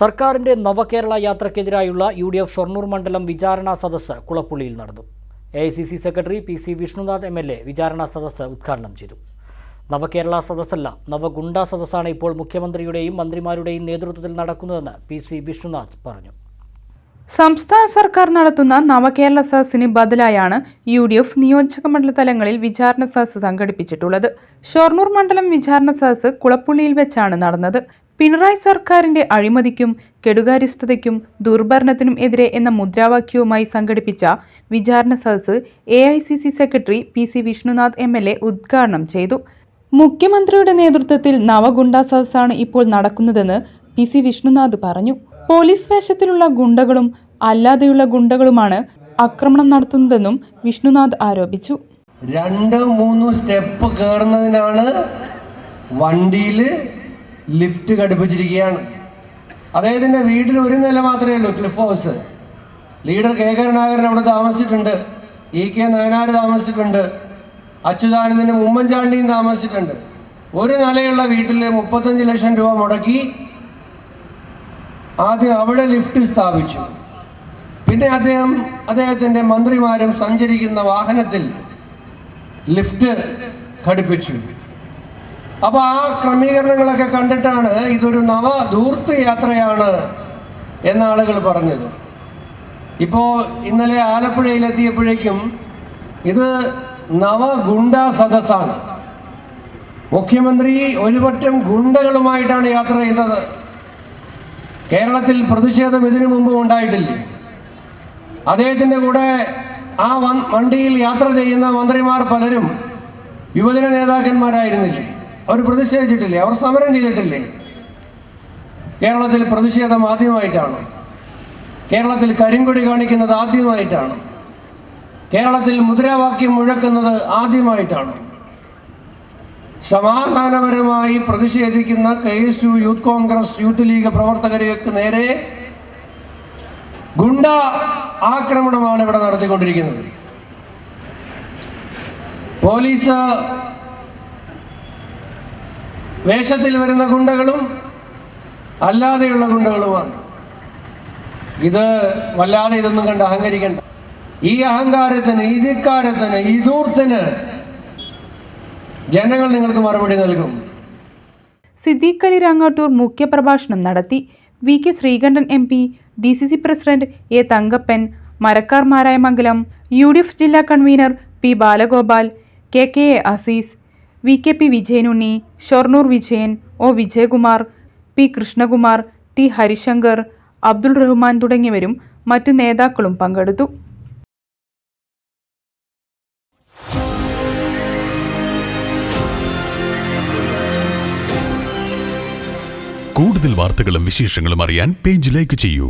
സർക്കാരിന്റെ നവകേരള യാത്രയ്ക്കെതിരായുള്ള UDF ഷൊർണൂർ മണ്ഡലം വിചാരണാ സദസ്സ് കുളപ്പുള്ളിയിൽ നടന്നു. AICC secretary PC Vishnunath MLA വിചാരണാ സദസ്സ് ഉദ്ഘാടനം ചെയ്തു. നവകേരള സദസ്സല്ല, നവഗുണ്ടാ സദസ്സാണ് ഇപ്പോൾ മുഖ്യമന്ത്രിയുടെയും മന്ത്രിമാരുടെയും നേതൃത്വത്തിൽ നടക്കുന്നതെന്ന് PC വിഷ്ണുനാഥ് പറഞ്ഞു. സംസ്ഥാന സർക്കാർ നടത്തുന്ന നവകേരള സദസ്സിന് ബദലായാണ് UDF നിയോജക മണ്ഡല തലങ്ങളിൽ വിചാരണ സദസ്സ് സംഘടിപ്പിച്ചിട്ടുള്ളത്. ഷൊർണൂർ മണ്ഡലം വിചാരണ സദസ്സ് കുളപ്പുള്ളിയിൽ വെച്ചാണ് നടന്നത്. പിണറായി സർക്കാരിന്റെ അഴിമതിക്കും കെടുകാര്യസ്ഥതയ്ക്കും ദുർഭരണത്തിനും എതിരെ എന്ന മുദ്രാവാക്യവുമായി സംഘടിപ്പിച്ച വിചാരണ സദസ്സ് AICC secretary PC Vishnunath MLA ഉദ്ഘാടനം ചെയ്തു. മുഖ്യമന്ത്രിയുടെ നേതൃത്വത്തിൽ നവഗുണ്ടാ സദസ്സാണ് ഇപ്പോൾ നടക്കുന്നതെന്ന് PC വിഷ്ണുനാഥ് പറഞ്ഞു. പോലീസ് വേഷത്തിലുള്ള ഗുണ്ടകളും അല്ലാതെയുള്ള ഗുണ്ടകളുമാണ് ആക്രമണം നടത്തുന്നതെന്നും വിഷ്ണുനാഥ് ആരോപിച്ചു. 2-3 സ്റ്റെപ്പ് കയറുന്നതിനാണ് വണ്ടിയിൽ ലിഫ്റ്റ് ഘടിപ്പിച്ചിരിക്കുകയാണ്. അദ്ദേഹത്തിൻ്റെ വീട്ടിൽ ഒരു നില മാത്രമേ ഉള്ളൂ, cliff house. Leader K Karunakaran അവിടെ താമസിച്ചിട്ടുണ്ട്, EK നായനാർ താമസിച്ചിട്ടുണ്ട്, അച്യുതാനന്ദനും ഉമ്മൻചാണ്ടിയും താമസിച്ചിട്ടുണ്ട്. ഒരു നിലയുള്ള വീട്ടിൽ 35 ലക്ഷം രൂപ മുടക്കി ആദ്യം അവിടെ ലിഫ്റ്റ് സ്ഥാപിച്ചു. പിന്നെ അദ്ദേഹത്തിൻ്റെ മന്ത്രിമാരും സഞ്ചരിക്കുന്ന വാഹനത്തിൽ ലിഫ്റ്റ് ഘടിപ്പിച്ചു. അപ്പോൾ ആ ക്രമീകരണങ്ങളൊക്കെ കണ്ടിട്ടാണ് ഇതൊരു നവധൂർത്ത് യാത്രയാണ് എന്ന ആളുകൾ പറഞ്ഞത്. ഇപ്പോൾ ഇന്നലെ ആലപ്പുഴയിലെത്തിയപ്പോഴേക്കും ഇത് നവഗുണ്ടാ സദസ്സാണ്. മുഖ്യമന്ത്രി ഒരുപറ്റം ഗുണ്ടകളുമായിട്ടാണ് യാത്ര ചെയ്യുന്നത്. കേരളത്തിൽ പ്രതിഷേധം ഇതിനു മുമ്പ് ഉണ്ടായിട്ടില്ലേ? അദ്ദേഹത്തിൻ്റെ കൂടെ ആ വണ്ടിയിൽ യാത്ര ചെയ്യുന്ന മന്ത്രിമാർ പലരും യുവജന നേതാക്കന്മാരായിരുന്നില്ലേ? അവർ പ്രതിഷേധിച്ചിട്ടില്ലേ? അവർ സമരം ചെയ്തിട്ടില്ലേ? കേരളത്തിൽ പ്രതിഷേധം ആദ്യമായിട്ടാണ്. കേരളത്തിൽ കരിങ്കൊടി കാണിക്കുന്നത് ആദ്യമായിട്ടാണ്. കേരളത്തിൽ മുദ്രാവാക്യം മുഴക്കുന്നത് ആദ്യമായിട്ടാണ്. സമാധാനപരമായി പ്രതിഷേധിക്കുന്ന KSU, youth Congress, youth league പ്രവർത്തകർക്ക് നേരെ ഗുണ്ട ആക്രമണമാണ് ഇവിടെ നടത്തിക്കൊണ്ടിരിക്കുന്നത്. പോലീസ് വേഷത്തിൽ വരുന്ന ഗുണ്ടകളും അല്ലാതെയുള്ള ഗുണ്ടകളുമാണ്. ഇത് വല്ലാതെ ഇതൊന്നും കണ്ട് അഹങ്കരിക്കേണ്ട. ഈ അഹങ്കാരത്തിന്, ഈ ധിക്കാരത്തിന്, ഈ ധൂർത്തിന് ജനങ്ങൾ നിങ്ങൾക്ക് മറുപടി നൽകും. സിദ്ദീഖ് അലി രാങ്ങാട്ടൂർ മുഖ്യപ്രഭാഷണം നടത്തി. VK Sreekandan MP, DCC president A Thankappan, Marakkar Marayamangalam UDF ജില്ലാ convener P Balagopal, KKA Azeez, VKP Vijayanunni, Shoranur Vijayan, O Vijayakumar, P Krishnakumar, T Harishankar, Abdul Rahman തുടങ്ങിയവരും മറ്റു നേതാക്കളും പങ്കെടുത്തു. കൂടുതൽ വാർത്തകളും വിശേഷങ്ങളും അറിയാൻ പേജ് ലൈക്ക് ചെയ്യൂ.